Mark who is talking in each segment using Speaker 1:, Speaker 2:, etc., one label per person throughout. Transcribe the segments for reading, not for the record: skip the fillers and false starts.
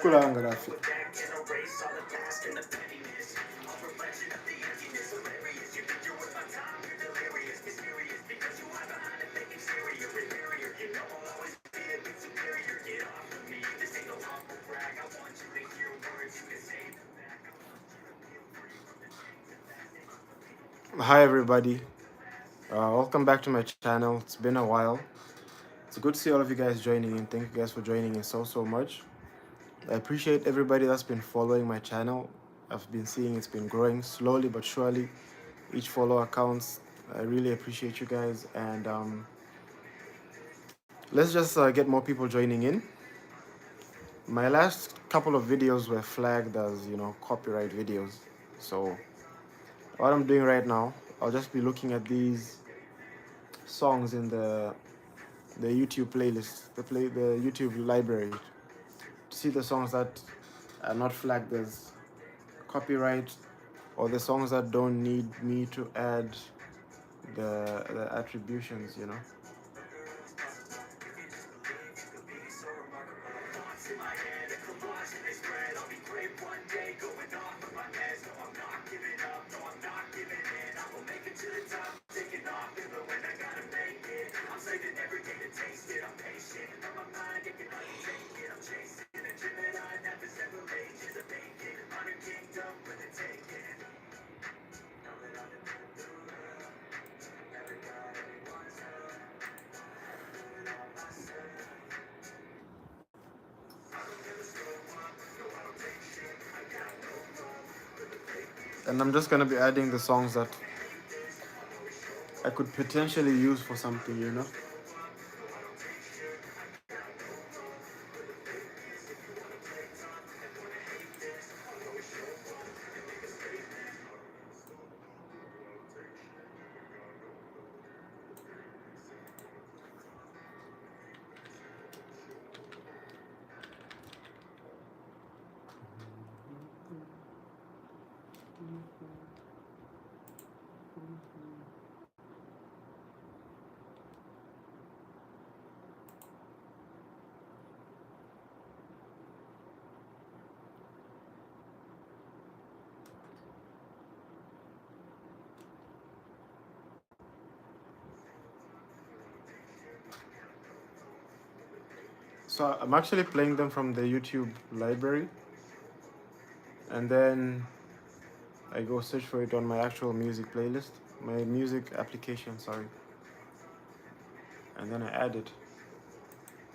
Speaker 1: Kulanga rafi. Hi everybody, welcome back to my channel. It's been a while. It's good to see all of you guys joining in. Thank you guys for joining in so much. I appreciate everybody that's been following my channel. I've been seeing it's been growing slowly but surely. Each follower counts. I really appreciate you guys, and let's just get more people joining in. My last couple of videos were flagged as, copyright videos. So what I'm doing right now, I'll just be looking at these songs in the YouTube playlist, the YouTube library, to see the songs that are not flagged as copyright, or the songs that don't need me to add the attributions, And I'm just gonna be adding the songs that I could potentially use for something. So I'm actually playing them from the YouTube library, and then I go search for it on my actual music playlist, my music application, sorry, and then I add it,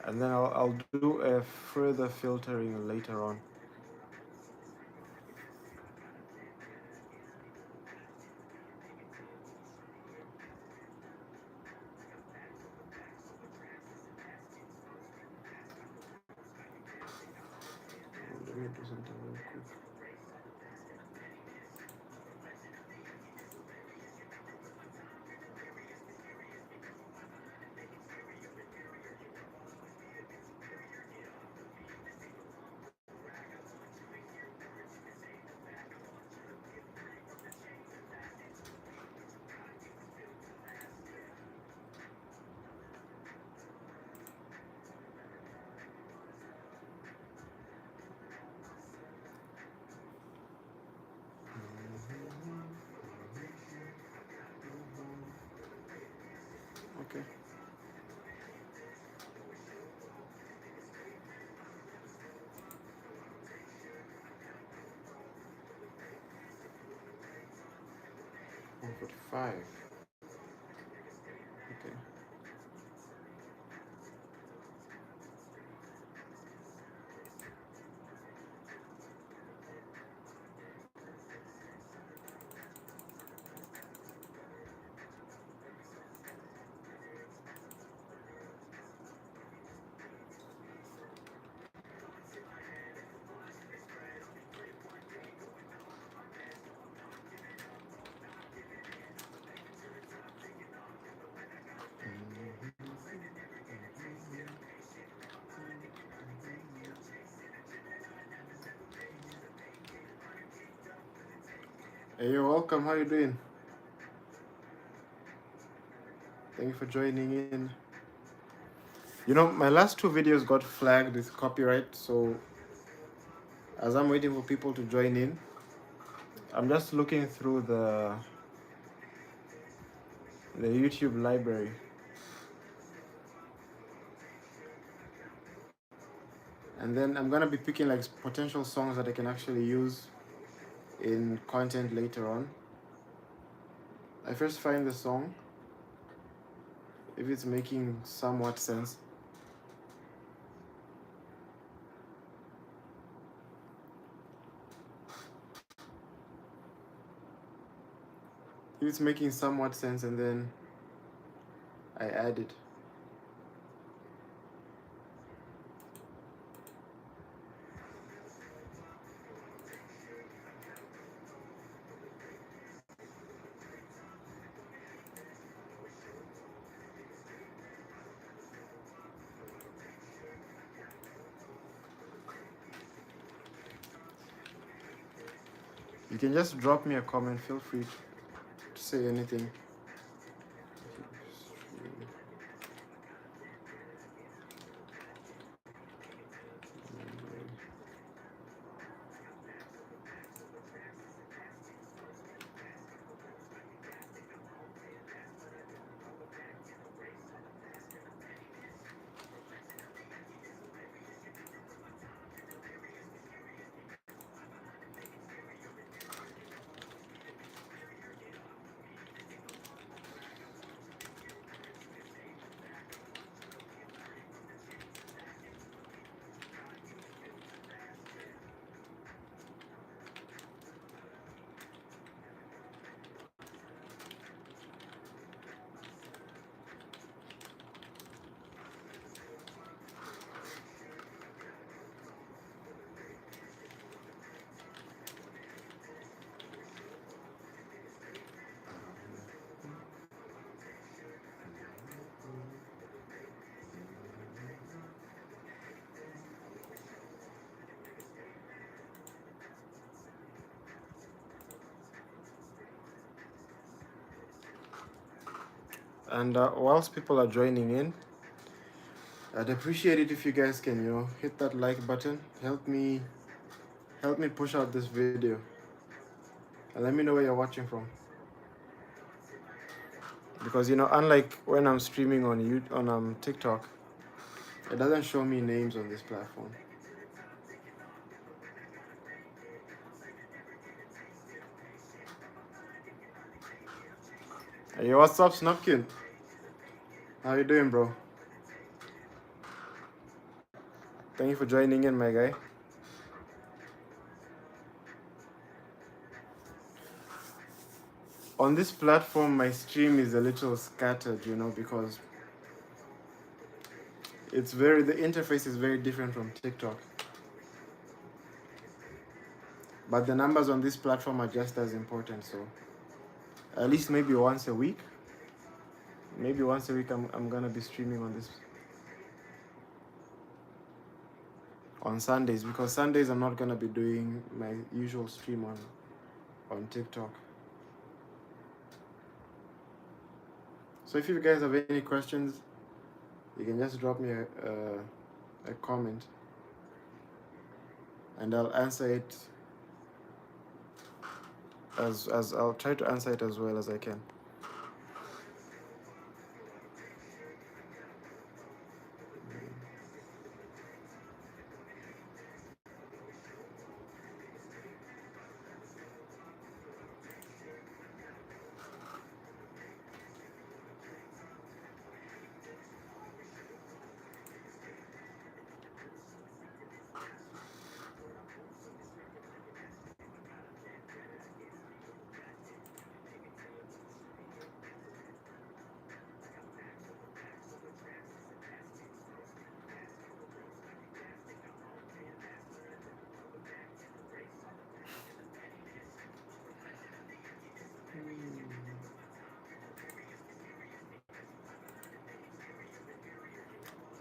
Speaker 1: and then I'll do a further filtering later on. Let me do something real quick. Okay. One 45. Okay. Hey, you're welcome. How you doing? Thank you for joining in. You know, my last two videos got flagged with copyright, so as I'm waiting for people to join in, I'm just looking through the YouTube library. And then I'm gonna be picking like potential songs that I can actually use in content later on. I first find the song, if it's making somewhat sense. If it's making somewhat sense, and then I add it. You can just drop me a comment, feel free to say anything. And whilst people are joining in, I'd appreciate it if you guys can, hit that like button. Help me push out this video. And let me know where you're watching from. Because unlike when I'm streaming on TikTok, it doesn't show me names on this platform. Hey, what's up, Snupkin? How you doing, bro? Thank you for joining in, my guy. On this platform, my stream is a little scattered, because the interface is very different from TikTok. But the numbers on this platform are just as important, so at least maybe once a week. Maybe once a week I'm gonna be streaming on Sundays, because Sundays I'm not gonna be doing my usual stream on TikTok. So if you guys have any questions, you can just drop me a comment, and I'll answer it as I'll try to answer it as well as I can.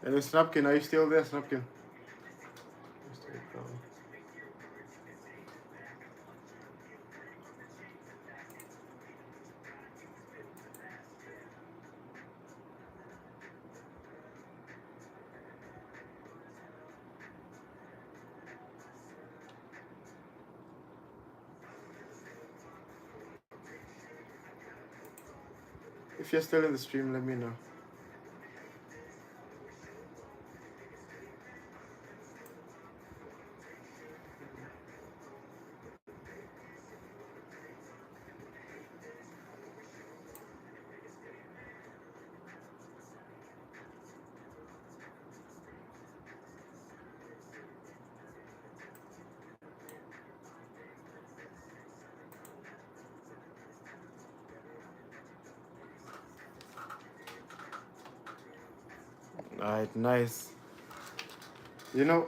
Speaker 1: Hey, Snupkin, are you still there, Snupkin? If you're still in the stream, let me know. Alright, nice. You know,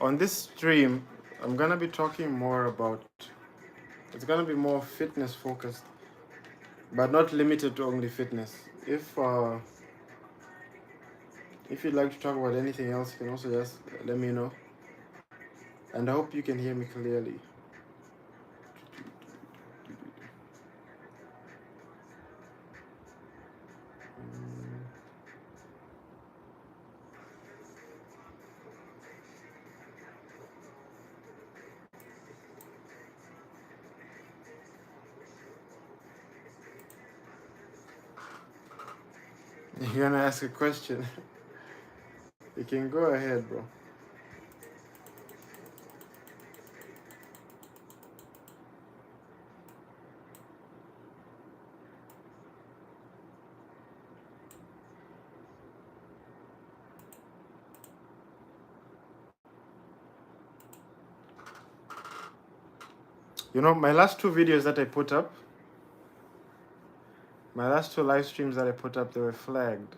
Speaker 1: on this stream, I'm gonna be talking more about. It's gonna be more fitness focused, but not limited to only fitness. If you'd like to talk about anything else, you can also just let me know. And I hope you can hear me clearly. You're gonna ask a question. You can go ahead, bro. You know, my last two videos that I put up, my last two live streams that I put up, they were flagged.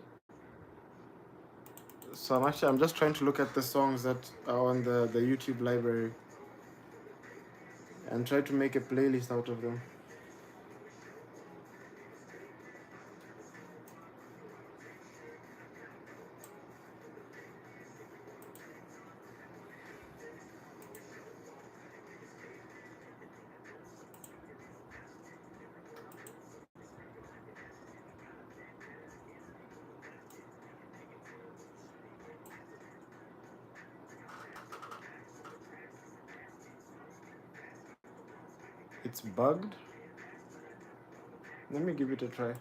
Speaker 1: So I'm just trying to look at the songs that are on the YouTube library and try to make a playlist out of them. It's bugged. Let me give it a try.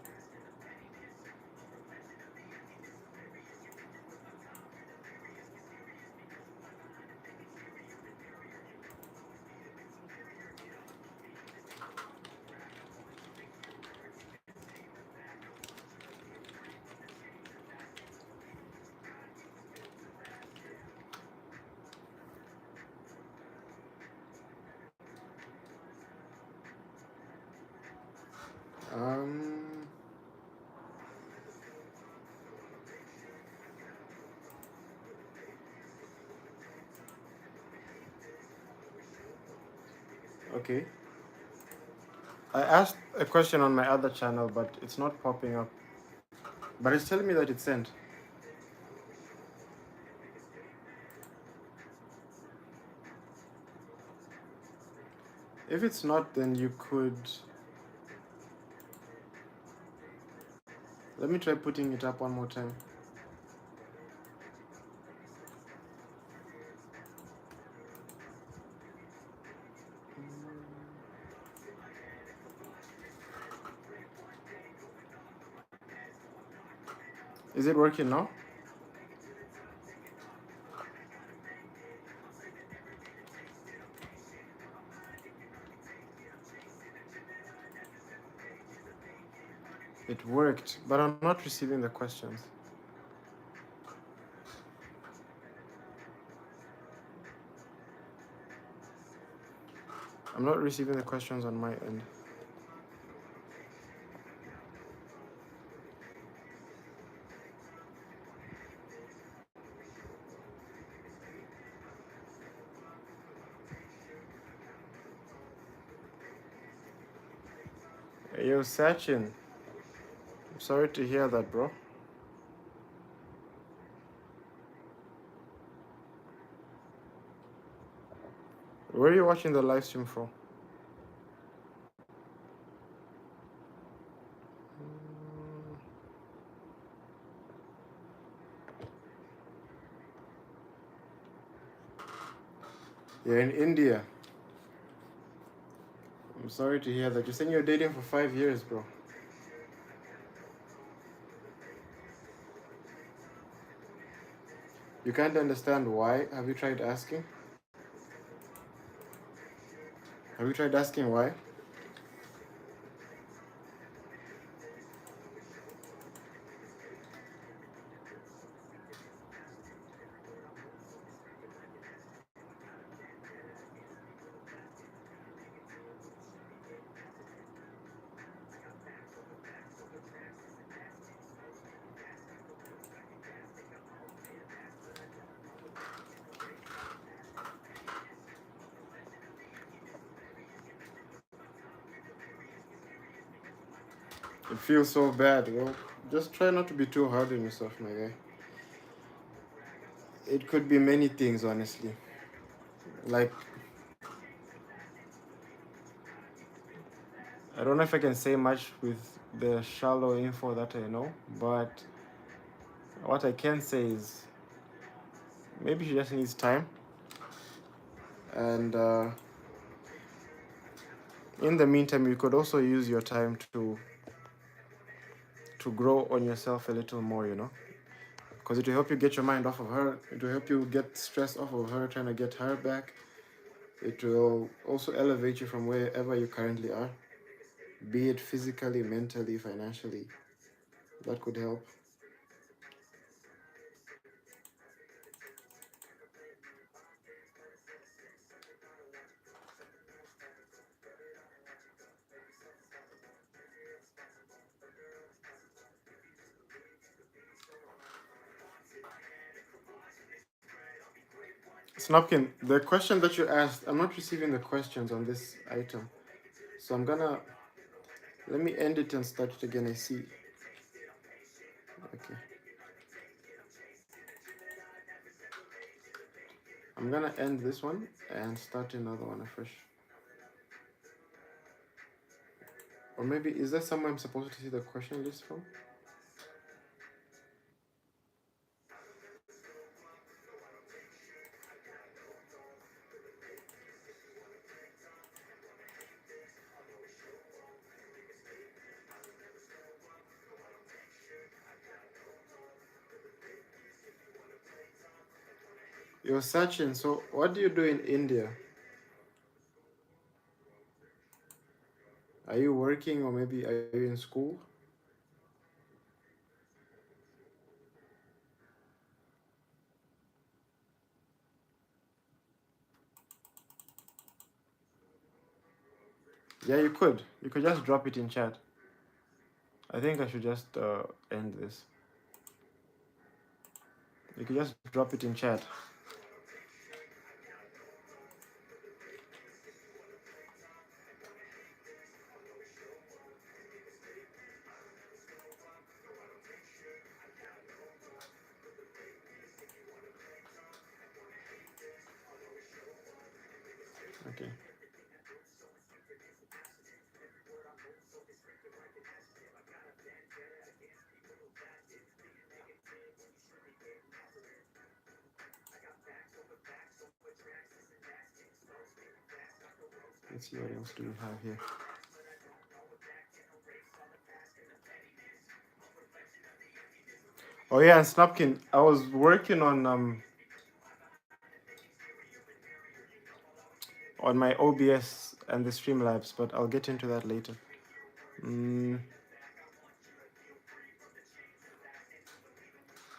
Speaker 1: Okay. I asked a question on my other channel, but it's not popping up. But it's telling me that it's sent. If it's not, then you could... Let me try putting it up one more time. Is it working now? It worked, but I'm not receiving the questions. I'm not receiving the questions on my end. Hey, yo, Sachin. I'm sorry to hear that, bro. Where are you watching the live stream from? You're in India. sorry to hear that. You're saying you're dating for 5 years, bro. You can't understand why? Have you tried asking? Have you tried asking why? It feels so bad. Well, just try not to be too hard on yourself, my guy. It could be many things, honestly. Like, I don't know if I can say much with the shallow info that I know, but what I can say is maybe she just needs time. And in the meantime, you could also use your time to grow on yourself a little more, you know? Because it will help you get your mind off of her. It will help you get stress off of her, trying to get her back. It will also elevate you from wherever you currently are, be it physically, mentally, financially. That could help. Snopkin, the question that you asked, I'm not receiving the questions on this item. So I'm gonna, let me end it and start it again. I see. Okay. I'm gonna end this one and start another one afresh. Or maybe, is there somewhere I'm supposed to see the question list from? You're searching, so what do you do in India? Are you working or maybe are you in school? Yeah, you could. You could just drop it in chat. I think I should just end this. You could just drop it in chat. Okay. Let's see what else do we have here. Oh yeah, and Snapkin, I was working on my OBS and the Streamlabs, but I'll get into that later.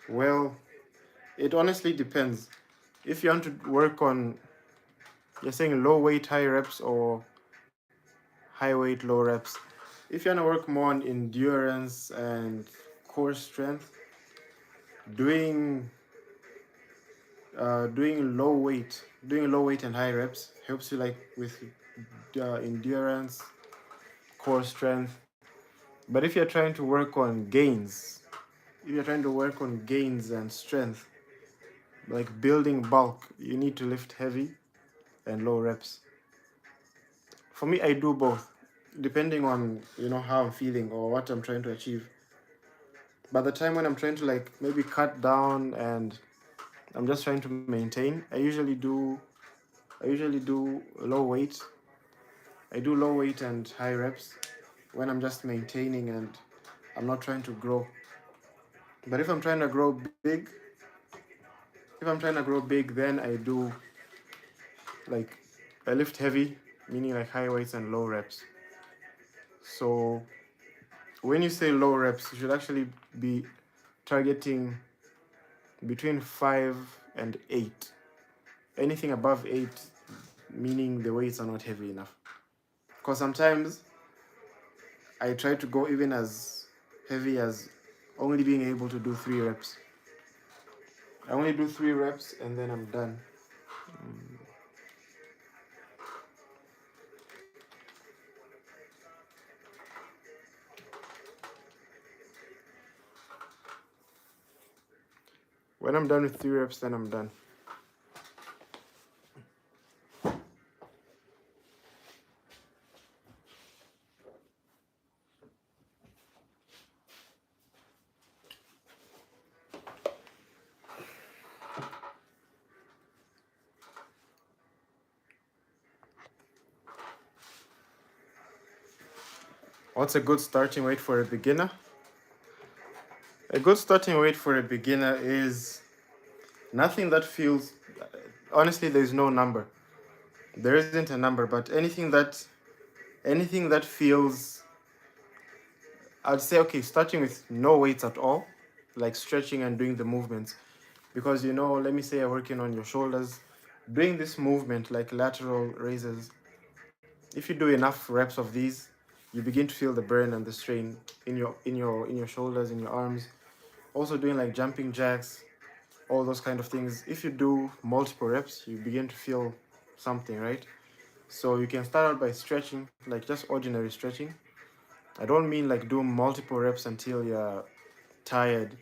Speaker 1: Well, it honestly depends. If you want to work on, you're saying low weight, high reps, or high weight, low reps. If you want to work more on endurance and core strength, doing doing low weight and high reps helps you like with endurance, core strength. But if you're trying to work on gains, if you're trying to work on gains and strength, like building bulk, you need to lift heavy and low reps. For me, I do both, depending on how I'm feeling or what I'm trying to achieve. By the time when I'm trying to like maybe cut down and I'm just trying to maintain, I usually do low weight. I do low weight and high reps when I'm just maintaining and I'm not trying to grow. But if I'm trying to grow big, then I do like I lift heavy, meaning like high weights and low reps. So when you say low reps, you should actually be targeting between 5 and 8. Anything above 8, meaning the weights are not heavy enough. Because sometimes I try to go even as heavy as only being able to do 3 reps. I only do 3 reps and then I'm done. When I'm done with 3 reps, then I'm done. What's a good starting weight for a beginner? A good starting weight for a beginner is nothing that feels, honestly, there's no number. There isn't a number, but anything that feels, I'd say, okay, starting with no weights at all, like stretching and doing the movements. Because, let me say you're working on your shoulders, doing this movement like lateral raises, if you do enough reps of these, you begin to feel the burn and the strain in your shoulders, in your arms. Also doing like jumping jacks, all those kind of things. If you do multiple reps, you begin to feel something, right? So you can start out by stretching, like just ordinary stretching. I don't mean like do multiple reps until you're tired,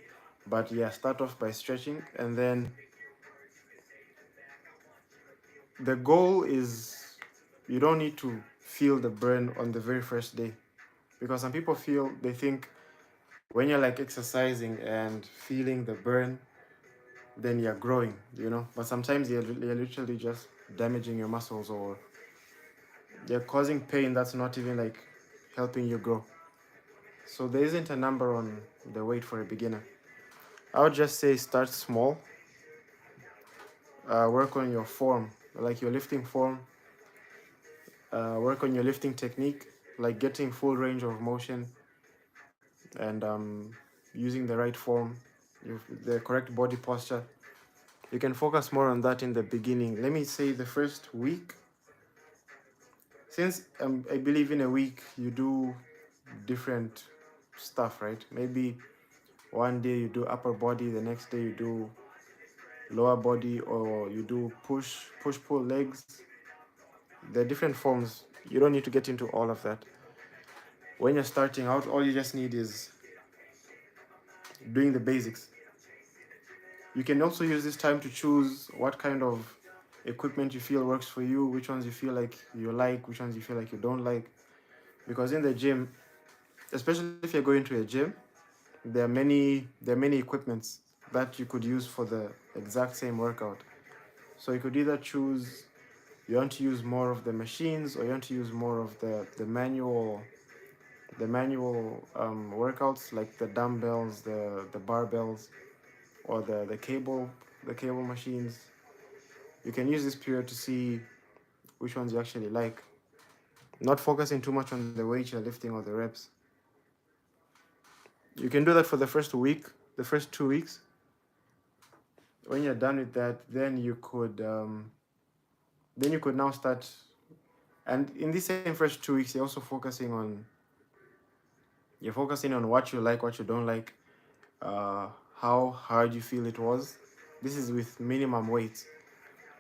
Speaker 1: but yeah, start off by stretching, and then the goal is you don't need to feel the burn on the very first day, because some people they think when you're like exercising and feeling the burn, then you're growing, but sometimes you're literally just damaging your muscles, or you're causing pain that's not even like helping you grow. So there isn't a number on the weight for a beginner. I would just say start small. Work on your form, like your lifting form. Work on your lifting technique, like getting full range of motion and using the right form, the correct body posture. You can focus more on that in the beginning. Let me say the first week. Since I believe in a week you do different stuff, right? Maybe one day you do upper body, the next day you do lower body, or you do push pull legs. There are different forms. You don't need to get into all of that. When you're starting out, all you just need is doing the basics. You can also use this time to choose what kind of equipment you feel works for you, which ones you feel like you like, which ones you feel like you don't like. Because in the gym, especially if you're going to a gym, there are many equipments that you could use for the exact same workout. So you could either choose you want to use more of the machines, or you want to use more of the manual workouts, like the dumbbells, the barbells, or the cable machines. You can use this period to see which ones you actually like, not focusing too much on the weight you're lifting or the reps. You can do that for the first week, the first 2 weeks. When you're done with that, then you could now start. And in these same first 2 weeks, you're focusing on what you like, what you don't like, how hard you feel it was. This is with minimum weights.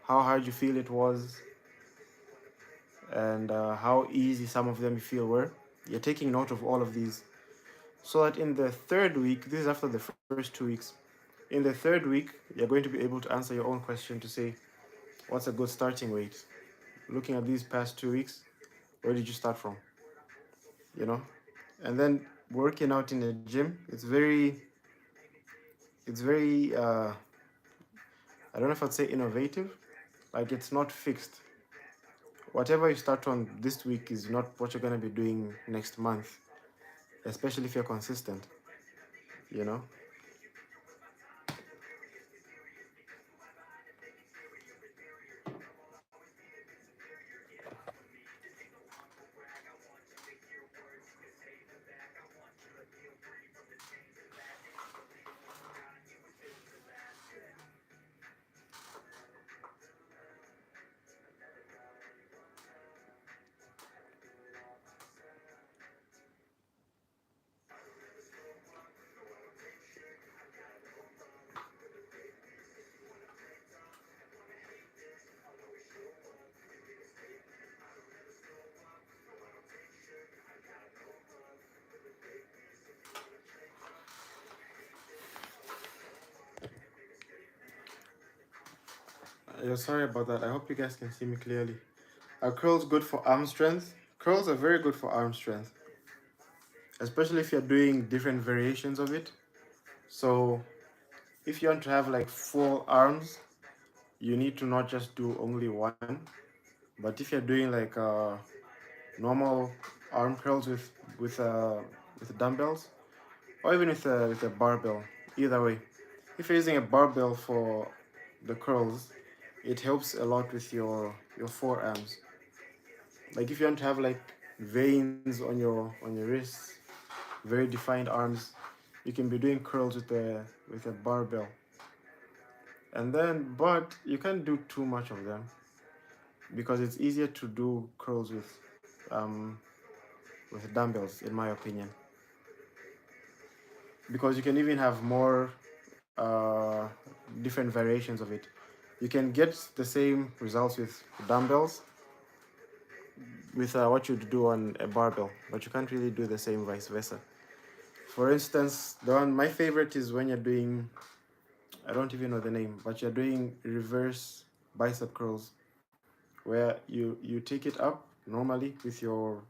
Speaker 1: How hard you feel it was, and how easy some of them you feel were. You're taking note of all of these, so that in the third week, this is after the first 2 weeks, in the third week, you're going to be able to answer your own question to say, what's a good starting weight? Looking at these past 2 weeks, where did you start from? You know? And then working out in the gym, it's very, I don't know if I'd say innovative. Like, it's not fixed. whatever you start on this week is not what you're going to be doing next month, especially if you're consistent, you know. Yeah, sorry about that. I hope you guys can see me clearly. Are curls good for arm strength? Curls are very good for arm strength, especially if you're doing different variations of it. So if you want to have like 4 arms, you need to not just do only one. But if you're doing like normal arm curls with dumbbells, or even with a barbell, either way, if you're using a barbell for the curls, it helps a lot with your forearms. Like if you want to have like veins on your wrists, very defined arms, you can be doing curls with a barbell. And then, but you can't do too much of them because it's easier to do curls um, with dumbbells, in my opinion. Because you can even have more uh, different variations of it. You can get the same results with dumbbells with what you'd do on a barbell, but you can't really do the same vice versa. For instance, the one my favorite is when you're doing, I don't even know the name, but you're doing reverse bicep curls, where you take it up normally with your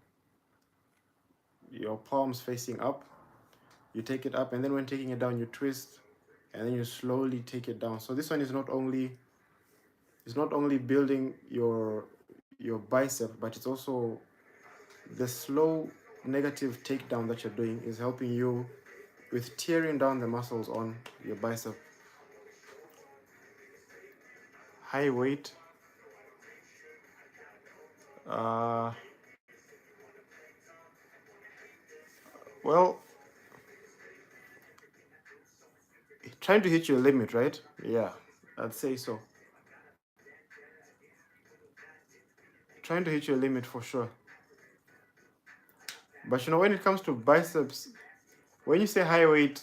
Speaker 1: palms facing up. You take it up, and then when taking it down, you twist, and then you slowly take it down. So this one is not only building your bicep, but it's also the slow negative takedown that you're doing is helping you with tearing down the muscles on your bicep. High weight. Uh, well, trying to hit your limit, right? Yeah, I'd say so. Trying to hit your limit for sure. But when it comes to biceps, when you say high weight,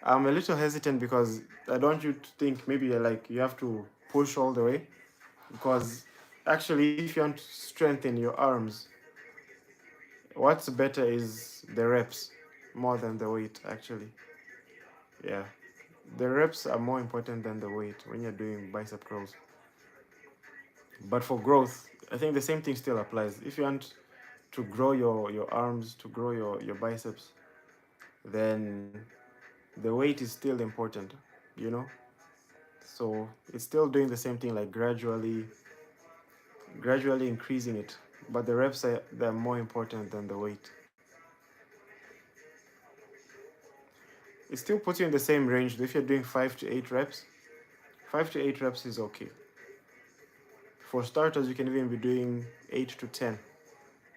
Speaker 1: I'm a little hesitant because I don't want you to think maybe you have to push all the way. Because actually, if you want to strengthen your arms, what's better is the reps more than the weight, actually. Yeah. The reps are more important than the weight when you're doing bicep curls. But for growth, I think the same thing still applies. If you want to grow your arms, to grow your biceps, then the weight is still important, you know? So it's still doing the same thing, like gradually increasing it. But the reps they're more important than the weight. It still puts you in the same range. If you're doing 5 to 8 reps, 5 to 8 reps is okay. For starters, you can even be doing 8 to 10.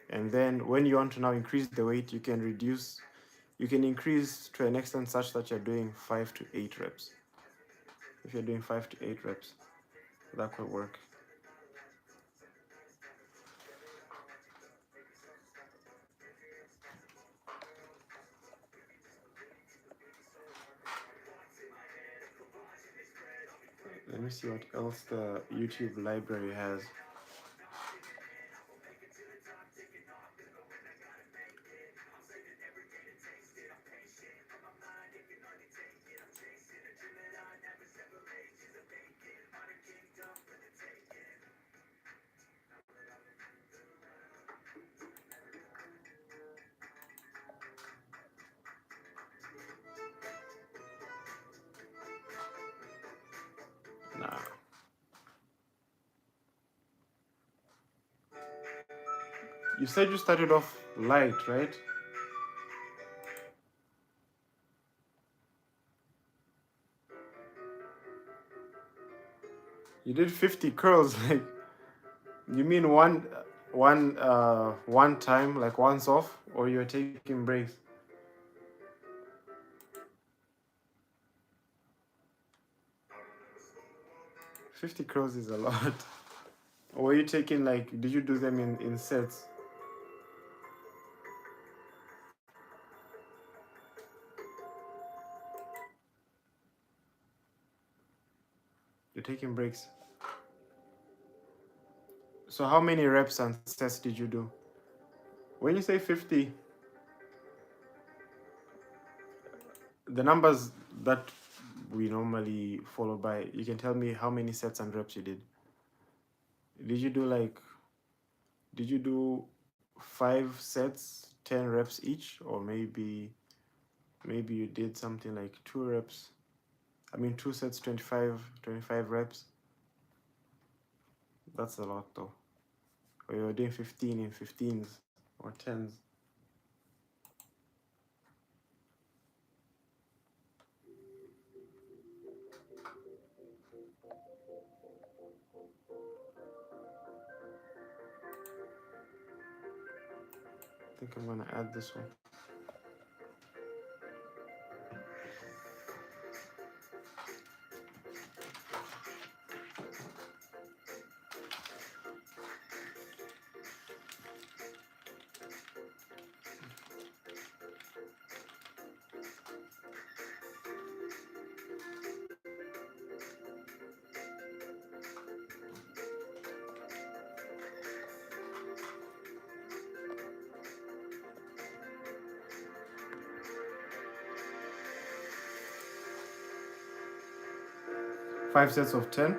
Speaker 1: And then when you want to now increase the weight, you can increase to an extent such that you're doing 5 to 8 reps. If you're doing 5 to 8 reps, that could work. Let me see what else the YouTube library has. Nah. You said you started off light, right? You did 50 curls, like you mean one time, like once off, or you're taking breaks? 50 curls is a lot. Or were you taking like, did you do them in sets? You're taking breaks. So how many reps and sets did you do? When you say 50, the numbers that we normally follow by, you can tell me how many sets and reps you did. Did you do like, did you do 5 sets, 10 reps each, or maybe you did something like 2 reps? I mean 2 sets, 25 reps. That's a lot though. Or you're doing 15 in 15s or 10s. I think I'm gonna add this one. 5 sets of 10.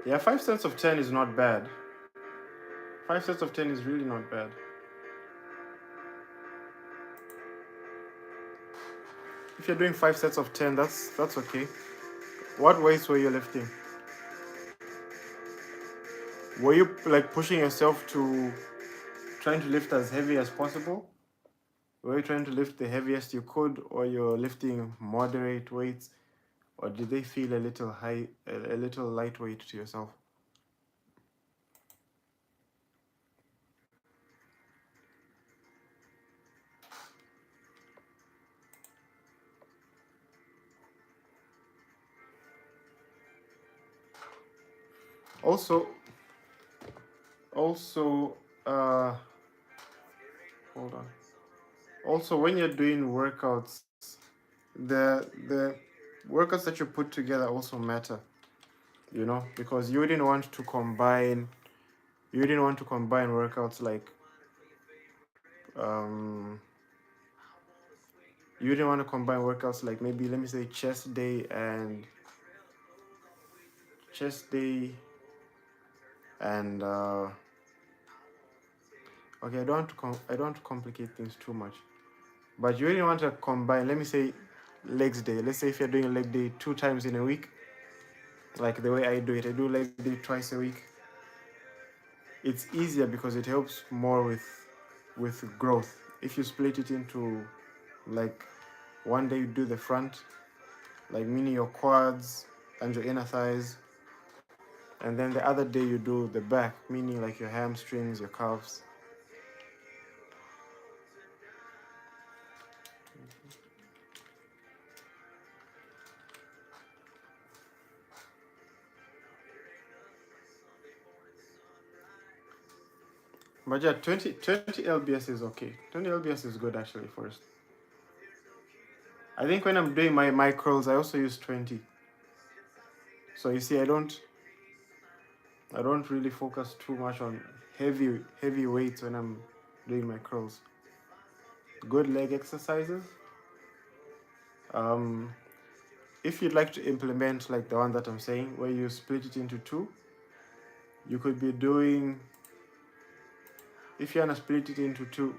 Speaker 1: Yeah, 5 sets of 10 is not bad. 5 sets of 10 is really not bad. If you're doing 5 sets of 10, that's okay. What weights were you lifting? Were you like pushing yourself to trying to lift as heavy as possible? Were you trying to lift the heaviest you could, or you're lifting moderate weights, or did they feel a little a little lightweight to yourself? Also, also, hold on. Also, when you're doing workouts, the workouts that you put together also matter, you know, because you didn't want to combine workouts like um you didn't want to combine workouts like, maybe let me say chest day and okay, I don't want to complicate things too much, but you really want to combine, let me say legs day. Let's say if you're doing a leg day 2 times in a week, like the way I do it, I do leg day twice a week. It's easier because it helps more with growth. If you split it into, like, one day you do the front, like meaning your quads and your inner thighs, and then the other day you do the back, meaning like your hamstrings, your calves. But yeah, 20 lbs is okay. 20 lbs is good actually first. I think when I'm doing my curls, I also use 20. So you see, I don't really focus too much on heavy weights when I'm doing my curls. Good leg exercises. Um, if you'd like to implement like the one that I'm saying, where you split it into 2, you could be doing, if you want to split it into 2,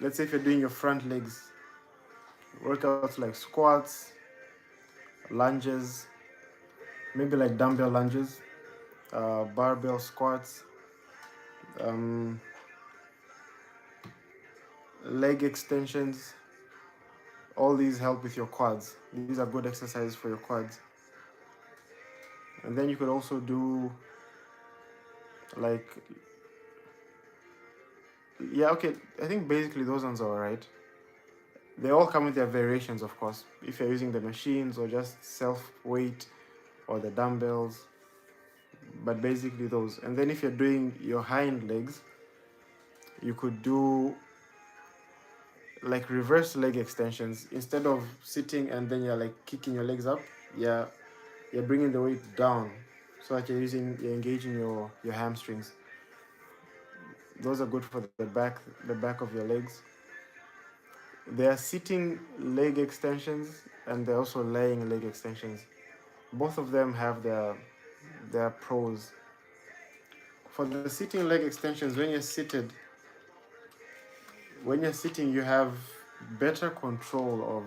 Speaker 1: let's say if you're doing your front legs, workouts like squats, lunges, maybe like dumbbell lunges, barbell squats, um, leg extensions. All these help with your quads. These are good exercises for your quads. And then you could also do like, yeah, okay, I think basically those ones are alright. They all come with their variations, of course. If you're using the machines or just self weight or the dumbbells, but basically those. And then if you're doing your hind legs, you could do like reverse leg extensions. Instead of sitting and then you're like kicking your legs up, yeah, you're bringing the weight down so that you're engaging your hamstrings. Those are good for the back of your legs. They are sitting leg extensions and they're also laying leg extensions. Both of them have their pros. For the sitting leg extensions, when you're sitting, you have better control of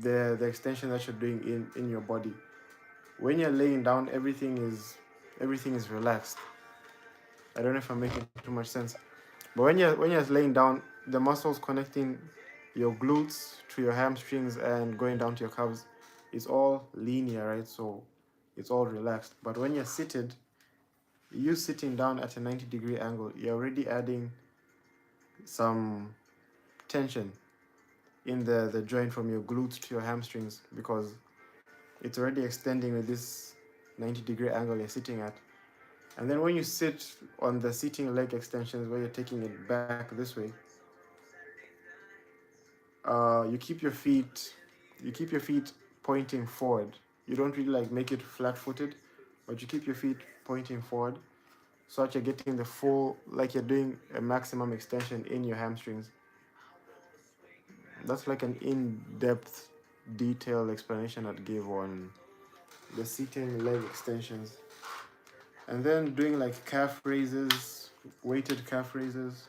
Speaker 1: the extension that you're doing in your body. When you're laying down, everything is relaxed. I don't know if I'm making too much sense. But when you're laying down, the muscles connecting your glutes to your hamstrings and going down to your calves is all linear, right? So it's all relaxed. But when you're seated, you sitting down at a 90-degree angle, you're already adding some tension in the joint from your glutes to your hamstrings because it's already extending with this 90-degree angle you're sitting at. And then when you sit on the sitting leg extensions where you're taking it back this way, you keep your feet pointing forward. You don't really like make it flat-footed, but you keep your feet pointing forward so that you're getting the full, like you're doing a maximum extension in your hamstrings. That's like an in-depth, detailed explanation I'd give on the sitting leg extensions. And then doing like calf raises, weighted calf raises.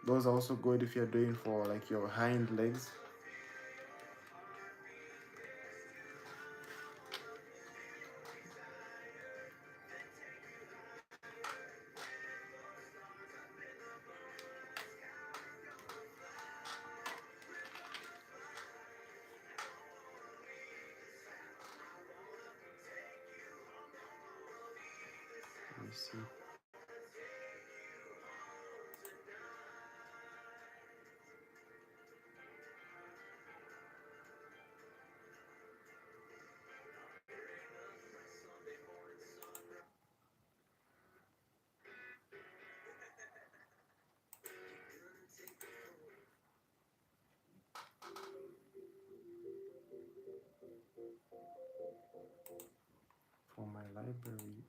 Speaker 1: Those are also good if you're doing for like your hind legs. Let me see. For my library.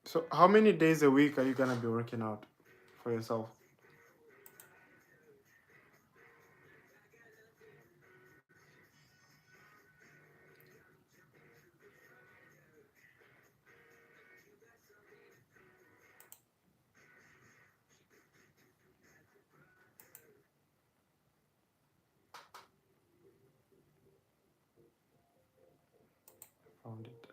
Speaker 1: So how many days a week are you gonna be working out for yourself? Found it.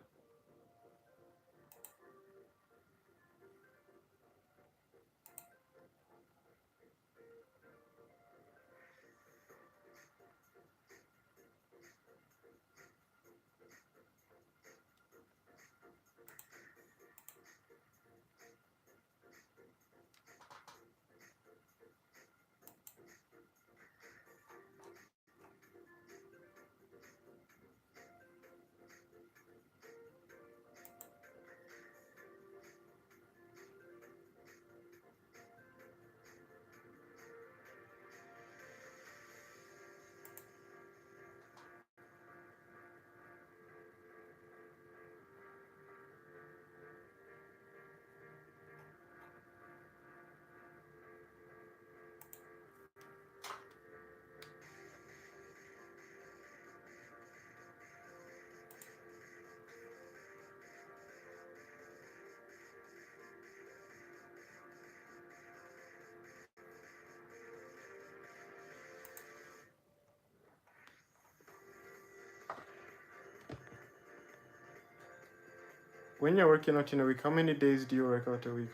Speaker 1: When you're working out in a week, how many days do you work out a week?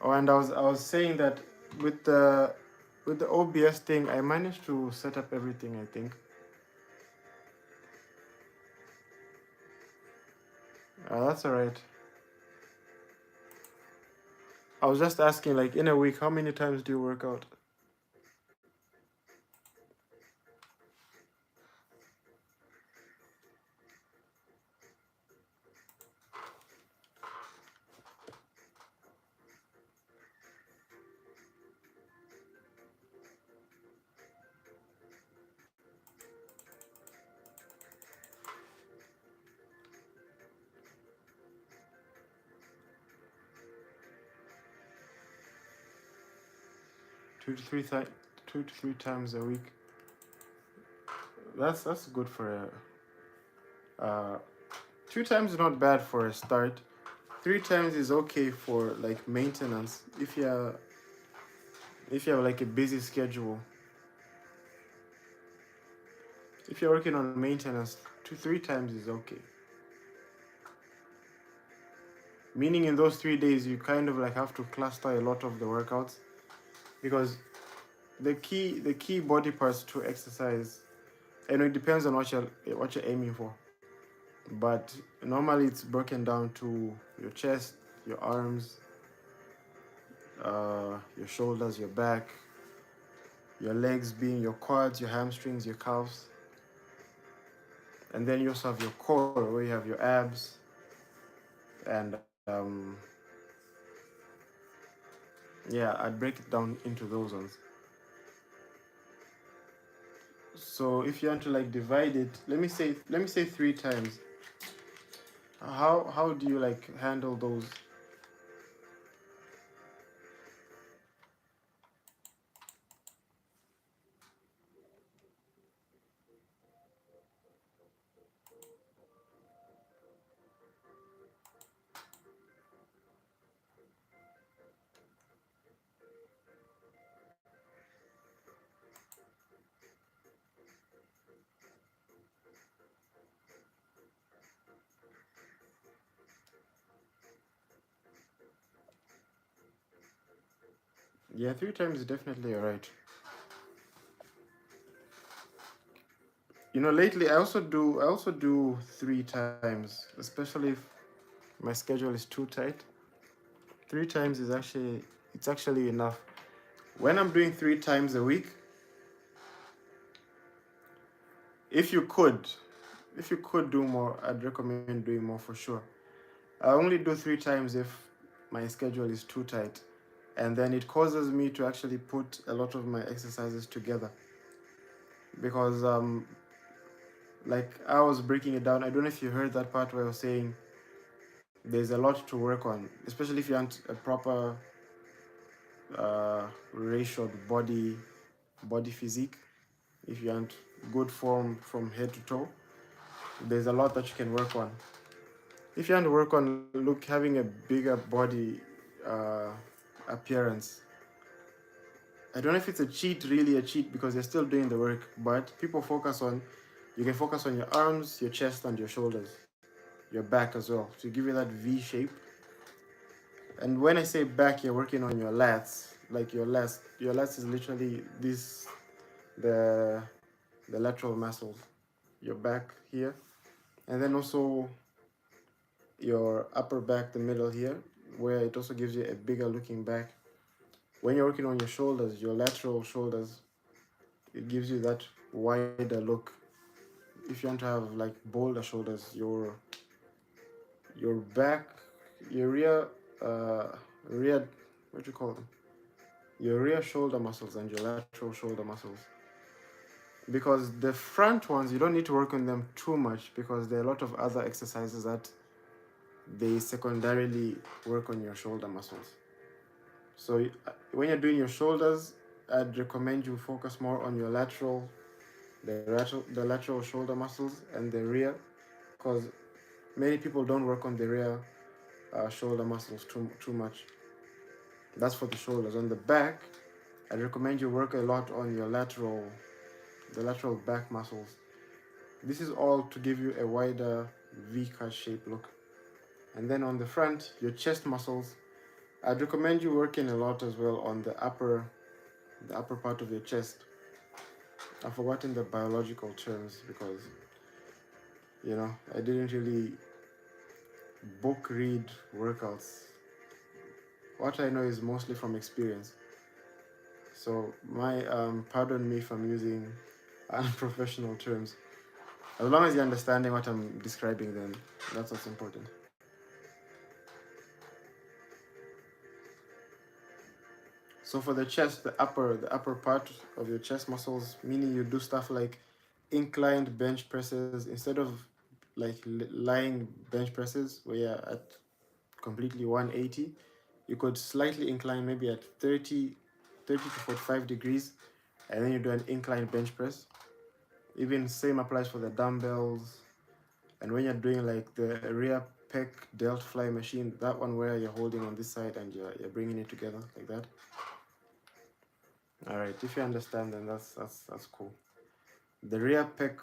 Speaker 1: Oh, and I was saying that with the OBS thing, I managed to set up everything, I think. That's alright. I was just asking, like, in a week, how many times do you work out? Two to three times, 2 to 3 times a week. That's good for a. 2 times is not bad for a start. 3 times is okay for like maintenance. If you have like a busy schedule. If you're working on maintenance, 2 3 times is okay. Meaning in those 3 days you kind of like have to cluster a lot of the workouts, because the key body parts to exercise, and it depends on what you're aiming for. But normally it's broken down to your chest, your arms, your shoulders, your back, your legs being your quads, your hamstrings, your calves, and then you also have your core where you have your abs, and yeah, I'd break it down into those ones. So if you want to like divide it, let me say 3 times. How do you like handle those? Yeah, 3 times is definitely alright. Lately I also do 3 times, especially if my schedule is too tight. 3 times is actually enough. When I'm doing 3 times a week, if you could, if you could do more, I'd recommend doing more for sure. I only do 3 times if my schedule is too tight, and then it causes me to actually put a lot of my exercises together, because like I was breaking it down. I don't know if you heard that part where I was saying there's a lot to work on, especially if you want a proper ratioed body physique. If you want good form from head to toe, there's a lot that you can work on. If you want to work on having a bigger body uh, appearance, I don't know if it's really a cheat, because you're still doing the work, but you can focus on your arms, your chest, and your shoulders, your back as well, to give you that V shape. And when I say back, you're working on your lats, like your lats is literally the the lateral muscles, your back here, and then also your upper back, the middle here, where it also gives you a bigger looking back. When you're working on your shoulders, your lateral shoulders, it gives you that wider look. If you want to have like bolder shoulders, your back, your rear, what do you call them? Your rear shoulder muscles and your lateral shoulder muscles. Because the front ones, you don't need to work on them too much, because there are a lot of other exercises that they secondarily work on your shoulder muscles. So when you're doing your shoulders, I'd recommend you focus more on your the lateral shoulder muscles and the rear, because many people don't work on the rear shoulder muscles too much. That's for the shoulders. On the back, I'd recommend you work a lot on your the lateral back muscles. This is all to give you a wider V-cut shape look. And then on the front, your chest muscles, I'd recommend you working a lot as well on the upper part of your chest. I've forgotten the biological terms because I didn't really book read workouts. What I know is mostly from experience. So my pardon me if I'm using unprofessional terms. As long as you're understanding what I'm describing, then that's what's important. So for the chest, the upper part of your chest muscles, meaning you do stuff like inclined bench presses instead of like lying bench presses where you're at completely 180. You could slightly incline maybe at 30 to 45 degrees, and then you do an inclined bench press. Even same applies for the dumbbells. And when you're doing like the rear pec delt fly machine, that one where you're holding on this side and you're bringing it together like that. All right, if you understand, then that's cool. The rear pec,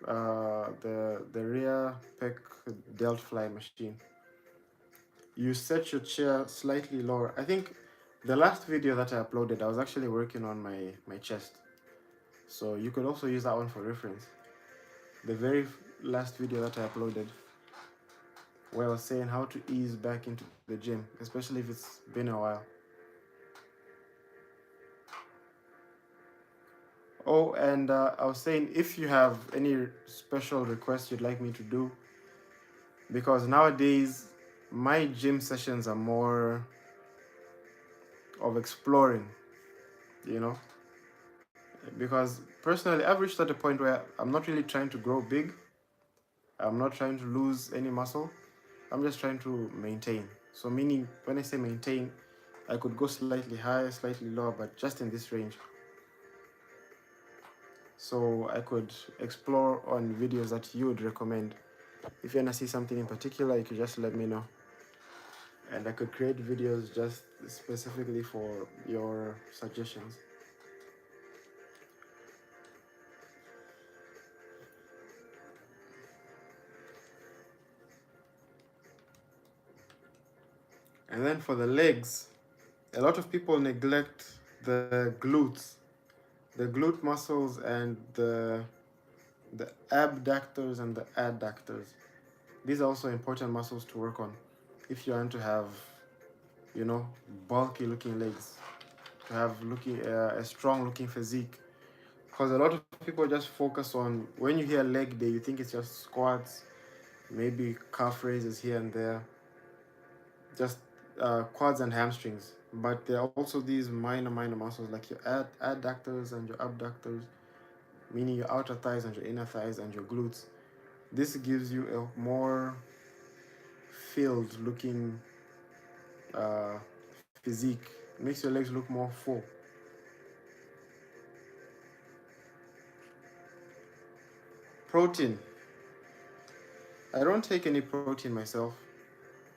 Speaker 1: the rear pec delt fly machine. You set your chair slightly lower. I think the last video that I uploaded, I was actually working on my chest, so you could also use that one for reference. The very last video that I uploaded, where I was saying how to ease back into the gym, especially if it's been a while. Oh, and I was saying if you have any special requests you'd like me to do, because nowadays my gym sessions are more of exploring, you know, because personally I've reached at a point where I'm not really trying to grow big, I'm not trying to lose any muscle, I'm just trying to maintain. So meaning when I say maintain, I could go slightly higher, slightly lower, but just in this range. So I could explore on videos that you would recommend. If you wanna see something in particular, you could just let me know. And I could create videos just specifically for your suggestions. And then for the legs, a lot of people neglect the glutes, the glute muscles, and the abductors and the adductors. These are also important muscles to work on if you want to have, you know, bulky looking legs, to have a strong looking physique. Because a lot of people just focus on, when you hear leg day, you think it's just squats, maybe calf raises here and there, just quads and hamstrings. But there are also these minor muscles like your adductors and your abductors, meaning your outer thighs and your inner thighs and your glutes. This gives you a more filled looking uh, physique, makes your legs look more full. Protein. I don't take any protein myself.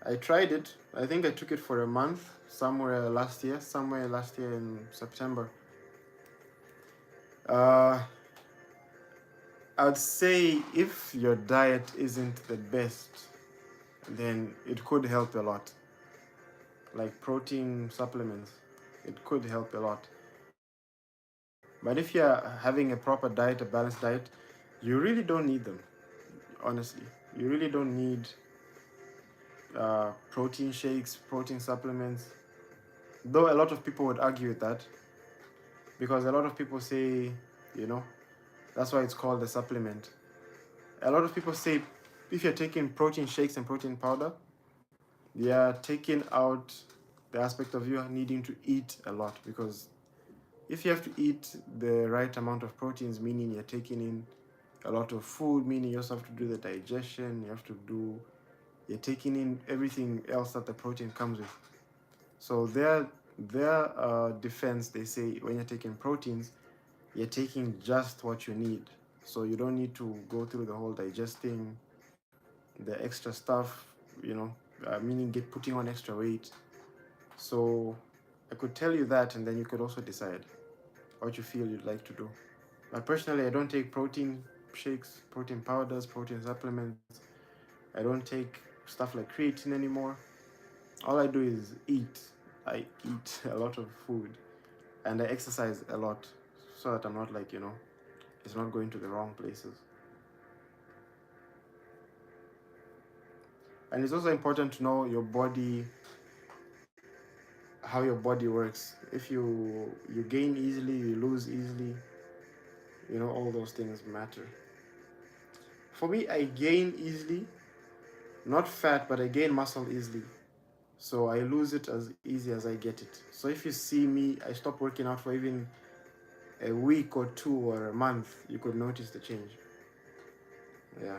Speaker 1: I tried it. I think I took it for a month somewhere last year in September. Uh, I'd say if your diet isn't the best, then it could help a lot. Like protein supplements, it could help a lot. But if you're having a proper diet, a balanced diet, you really don't need them, honestly. You really don't need protein shakes, protein supplements. Though a lot of people would argue with that, because a lot of people say, you know, that's why it's called a supplement. A lot of people say if you're taking protein shakes and protein powder, they are taking out the aspect of you needing to eat a lot, because if you have to eat the right amount of proteins, meaning you're taking in a lot of food, meaning you also have to do the digestion, you're taking in everything else that the protein comes with. So their defense, they say when you're taking proteins, you're taking just what you need. So you don't need to go through the whole digesting, the extra stuff, meaning putting on extra weight. So I could tell you that, and then you could also decide what you feel you'd like to do. But personally, I don't take protein shakes, protein powders, protein supplements. I don't take stuff like creatine anymore. All I do is eat. I eat a lot of food and I exercise a lot so that I'm not like, it's not going to the wrong places. And it's also important to know your body, how your body works. If you gain easily, you lose easily, all those things matter. For me, I gain easily, not fat, but I gain muscle easily. So I lose it as easy as I get it. So if you see me, I stop working out for even a week or two or a month, you could notice the change. Yeah.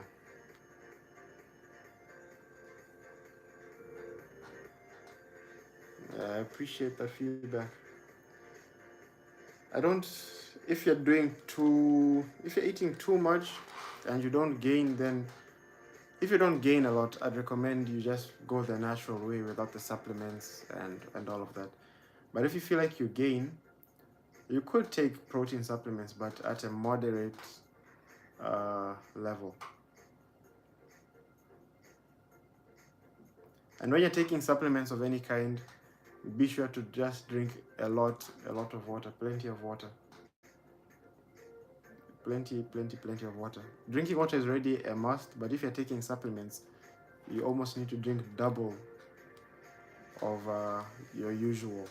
Speaker 1: I appreciate that feedback. I don't, if you're eating too much and you don't gain, then if you don't gain a lot, I'd recommend you just go the natural way without the supplements and all of that. But if you feel like you gain, you could take protein supplements, but at a moderate level. And when you're taking supplements of any kind, be sure to just drink a lot of water, plenty of water. Plenty of water. Drinking water is already a must, but if you're taking supplements, you almost need to drink double of your usual.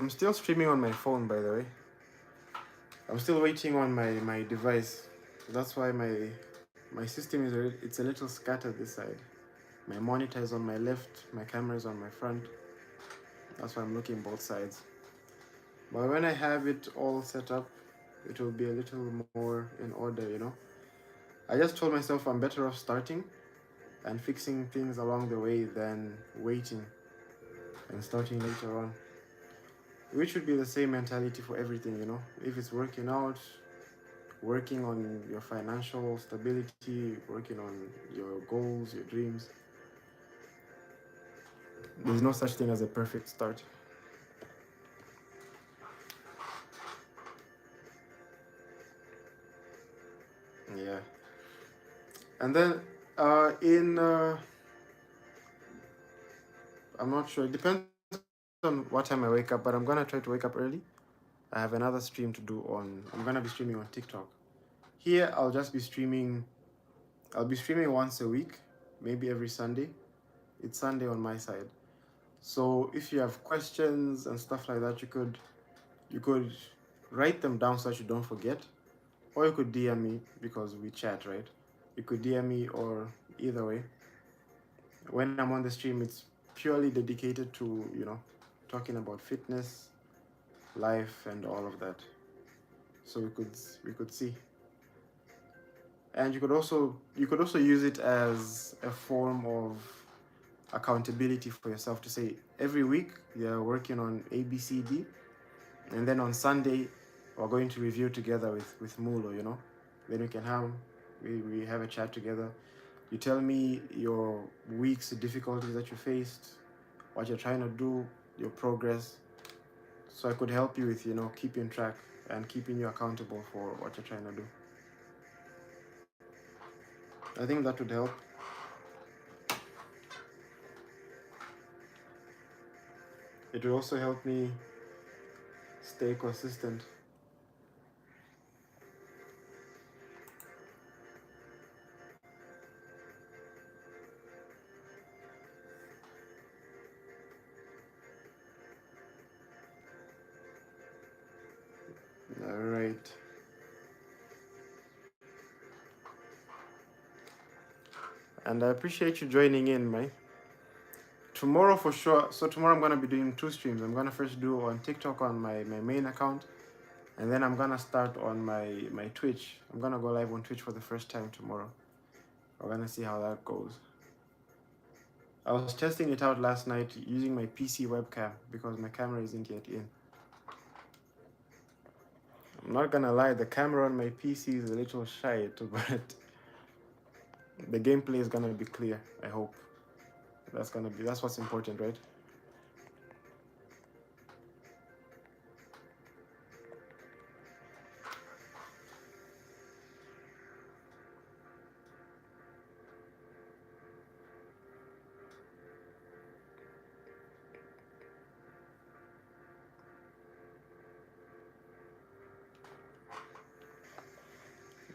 Speaker 1: I'm still streaming on my phone, by the way. I'm still waiting on my device. That's why my system it's a little scattered this side. My monitor is on my left, my camera is on my front. That's why I'm looking both sides. But when I have it all set up, it will be a little more in order. I just told myself I'm better off starting and fixing things along the way than waiting and starting later on. Which should be the same mentality for everything. If it's working out, working on your financial stability, working on your goals, your dreams. There's no such thing as a perfect start. Yeah. And then I'm not sure, it depends on what time I wake up, but I'm gonna try to wake up early. I have another stream to do I'm gonna be streaming on TikTok. Here I'll be streaming once a week, maybe every Sunday. It's Sunday on my side. So if you have questions and stuff like that, you could write them down so that you don't forget. Or you could DM me because we chat, right? You could DM me, or either way. When I'm on the stream, it's purely dedicated to, talking about fitness, life, and all of that. So we could see. And you could also use it as a form of accountability for yourself to say every week you're working on ABCD, and then on Sunday we're going to review together with Mulo. Then we have a chat together. You tell me your week's difficulties that you faced, what you're trying to do, your progress, so I could help you with keeping track and keeping you accountable for what you're trying to do. I think that would help. It will also help me stay consistent. All right. And I appreciate you joining in, Mike. Tomorrow for sure. So tomorrow I'm gonna be doing 2 streams. I'm gonna first do on TikTok on my main account, and then I'm gonna start on my Twitch. I'm gonna go live on Twitch for the first time tomorrow. We're gonna see how that goes. I was testing it out last night using my PC webcam because my camera isn't yet in. I'm not gonna lie, the camera on my PC is a little shy too, but the gameplay is gonna be clear, I hope. That's what's important, right?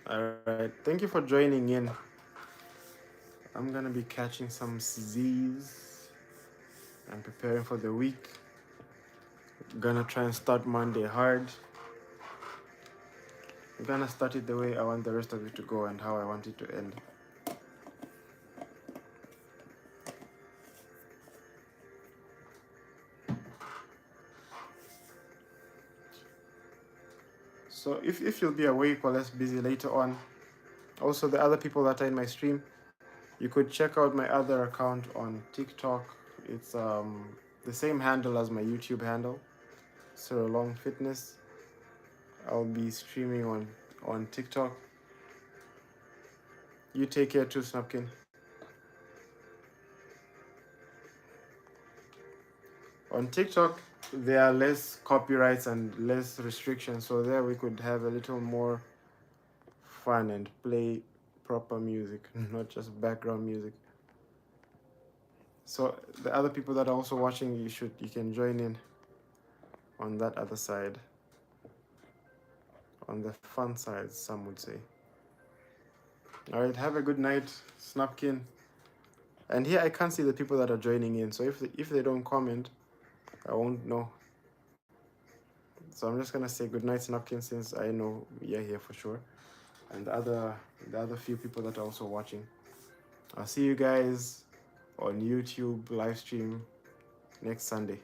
Speaker 1: Alright, thank you for joining in. I'm gonna be catching some Z's and preparing for the week. Gonna try and start Monday hard. I'm gonna start it the way I want the rest of it to go and how I want it to end. So if you'll be awake or less busy later on, also the other people that are in my stream, you could check out my other account on TikTok. It's the same handle as my YouTube handle, Cyril Long Fitness. I'll be streaming on TikTok. You take care too, Snapkin. On TikTok, there are less copyrights and less restrictions, so there we could have a little more fun and play proper music, not just background music. So the other people that are also watching, you can join in on that other side, on the fun side, some would say. All right, have a good night, Snapkin. And here I can't see the people that are joining in, so if they don't comment, I won't know. So I'm just gonna say good night, Snapkin, since I know you're here for sure, and the other few people that are also watching. I'll see you guys on YouTube live stream next Sunday.